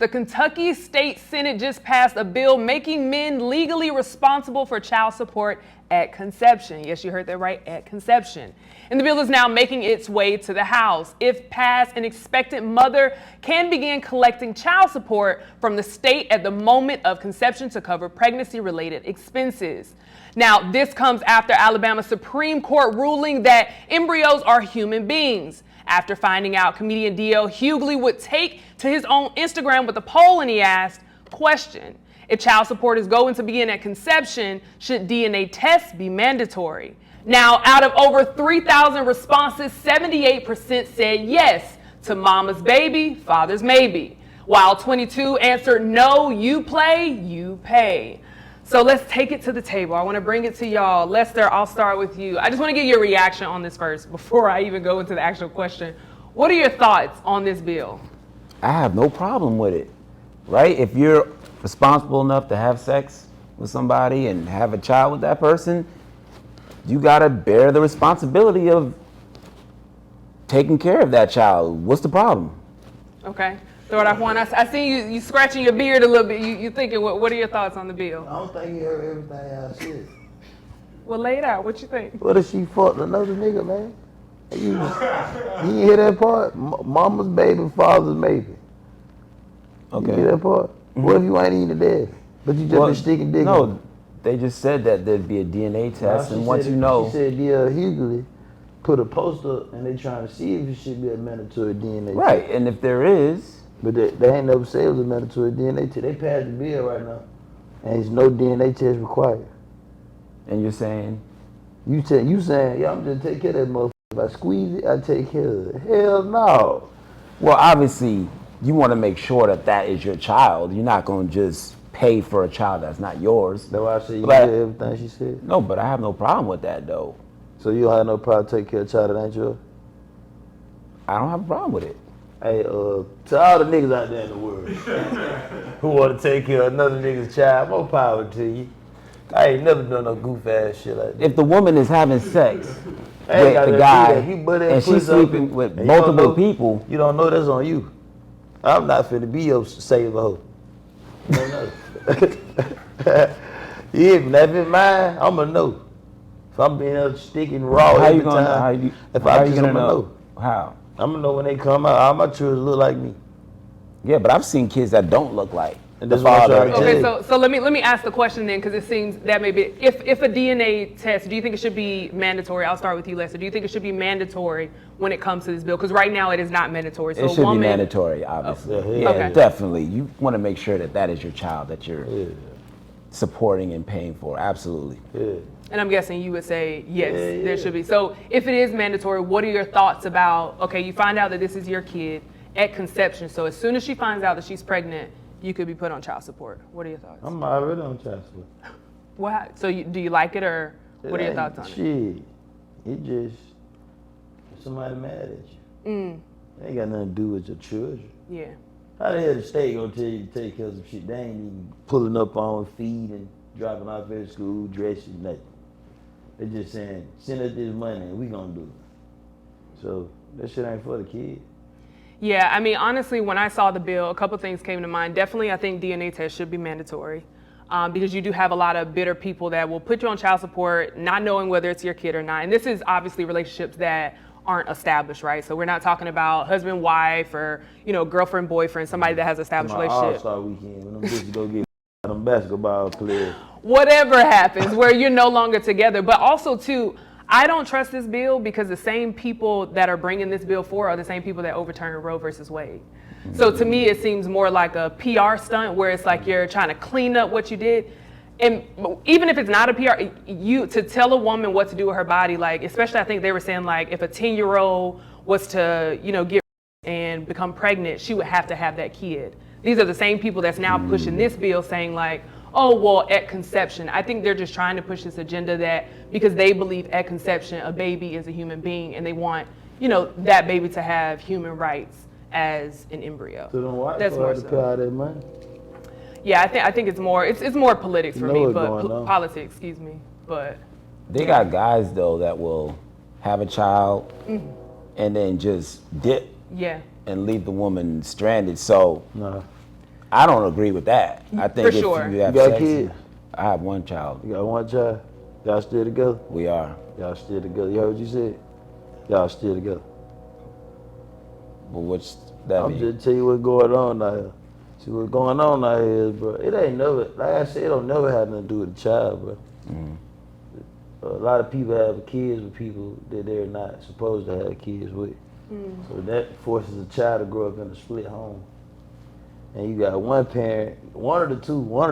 The Kentucky State Senate just passed a bill making men legally responsible for child support at conception. Yes, you heard that right, at conception. And the bill is now making its way to the House. If passed, an expectant mother can begin collecting child support from the state at the moment of conception to cover pregnancy-related expenses. Now, this comes after Alabama Supreme Court ruling that embryos are human beings. After finding out comedian D.L. Hughley would take to his own Instagram with a poll, and he asked, question, if child support is going to begin at conception, should DNA tests be mandatory? Now, out of over 3,000 responses, 78% said yes to mama's baby, father's maybe, while 22 answered no, you play, you pay. So let's take it to the table. I want to bring it to y'all. Lester, I'll start with you. I just want to get your reaction on this first before I even go into the actual question. What are your thoughts on this bill? I have no problem with it, right? If you're responsible enough to have sex with somebody and have a child with that person, you got to bear the responsibility of taking care of that child. What's the problem? Okay. Throw it off one. I see you scratching your beard a little bit. You thinking, what are your thoughts on the bill? I don't think you heard everything I said. Well, lay it out. What you think? What if she fucked another nigga, man? You didn't hear that part? Mama's baby, father's baby. Okay. You hear that part? Mm-hmm. What if you ain't even dead, but you just been sticking dick? No, they just said that there'd be a DNA test, and once you know. She said D.L. Hughley put a poster, and they trying to see if it should be a mandatory DNA test. Right, and if there is. But they ain't never said it was a mandatory DNA test. They passed the bill right now, and there's no DNA test required. And you're saying? You saying, yeah, I'm just take care of that motherfucker. If I squeeze it, I take care of it. Hell no. Well, obviously, you want to make sure that that is your child. You're not going to just pay for a child that's not yours. That's why I say you hear everything she said? No, but I have no problem with that, though. So you don't have no problem taking care of a child that ain't yours? I don't have a problem with it. Hey, to all the niggas out there in the world who want to take care of another nigga's child, more power to you. I ain't never done no goof ass shit like that. If the woman is having sex with the guy and she's sleeping with multiple people, you don't know that's on you. I'm not finna be your saver hoe. You don't know. Yeah, if it's mine, I'ma know. If I'm being sticking raw every time, if I just I'ma know. How? I'm gonna know when they come out. All my children look like me. Yeah, but I've seen kids that don't look like the father. Okay, so let me ask the question then, because it seems that maybe if a DNA test, do you think it should be mandatory? I'll start with you, Lester. Do you think it should be mandatory when it comes to this bill? Because right now it is not mandatory. So it should be mandatory, obviously. Yeah, okay. Definitely. You want to make sure that that is your child that you're supporting and paying for. Absolutely. Yeah. And I'm guessing you would say, yes, there should be. So if it is mandatory, what are your thoughts about, okay, you find out that this is your kid at conception. So as soon as she finds out that she's pregnant, you could be put on child support. What are your thoughts? I'm already on child support. What? So do you like it, or what are your thoughts on it? Shit, it just, somebody mad at you. It ain't got nothing to do with your children. Yeah. How the hell the state gonna tell you to take care of some shit they ain't even pulling up on, feeding, dropping off at school, dressing, nothing. They're just saying, send us this money and we gonna do it. So that shit ain't for the kid. Yeah, I mean, honestly, when I saw the bill, a couple things came to mind. Definitely, I think DNA tests should be mandatory because you do have a lot of bitter people that will put you on child support, not knowing whether it's your kid or not. And this is obviously relationships that aren't established, right? So we're not talking about husband, wife, or, girlfriend, boyfriend, somebody that has established relationship. All-Star weekend when them bitches go get them basketball players. Whatever happens, where you're no longer together. But also, too, I don't trust this bill because the same people that are bringing this bill forward are the same people that overturned Roe versus Wade. So to me, it seems more like a PR stunt where it's like you're trying to clean up what you did. And even if it's not a PR, to tell a woman what to do with her body, like, especially I think they were saying, like, if a 10-year-old was to, get and become pregnant, she would have to have that kid. These are the same people that's now pushing this bill saying, like, oh, well, at conception. I think they're just trying to push this agenda that because they believe at conception a baby is a human being and they want, that baby to have human rights as an embryo. So then why that's more to pay all that money? Yeah, I think it's more politics for me, but politics, excuse me. But they got guys though that will have a child and then just dip and leave the woman stranded. So I don't agree with that. I think For if sure. you have You got sex, kids? I have one child. You got one child? Y'all still together? We are. Y'all still together. You heard what you said? Y'all still together. But what's that I'm mean? just tell you what's going on out here. See what's going on out here, is, bro. It ain't never, like I said, it don't never have nothing to do with the child, bro. A lot of people have kids with people that they're not supposed to have kids with. So that forces a child to grow up in a split home. And you got one parent, one of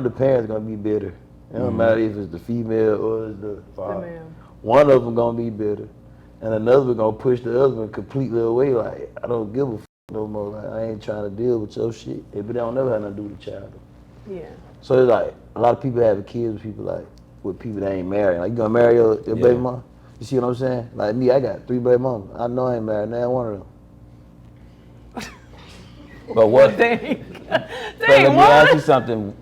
the parents gonna be bitter. It don't matter if it's the female or it's the father. man. One of them gonna be bitter. And another one gonna push the other one completely away, like, I don't give a f no more. Like, I ain't trying to deal with your shit. But they don't never have nothing to do with the child. Yeah. So it's like, a lot of people having kids with people like, with people that ain't married. Like, you gonna marry your baby mama? You see what I'm saying? Like me, I got 3 baby mamas. I know I ain't married now one of them. But what? Dang. But let Dang, me ask you what? something.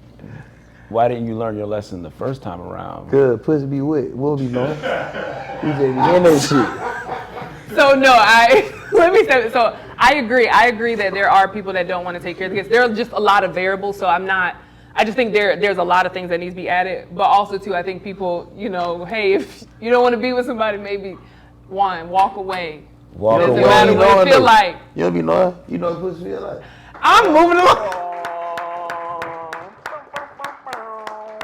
Why didn't you learn your lesson the first time around? Cause pussy be wet. We'll be knowing. You just be in that shit. So no, let me say. So I agree. I agree that there are people that don't want to take care of the kids. There are just a lot of variables. So I just think there's a lot of things that needs to be added. But also too, I think people, hey, if you don't want to be with somebody, maybe walk away. Walk Doesn't away. matter what it feel like. You don't be knowing. You know what pussy feel like. I'm moving along.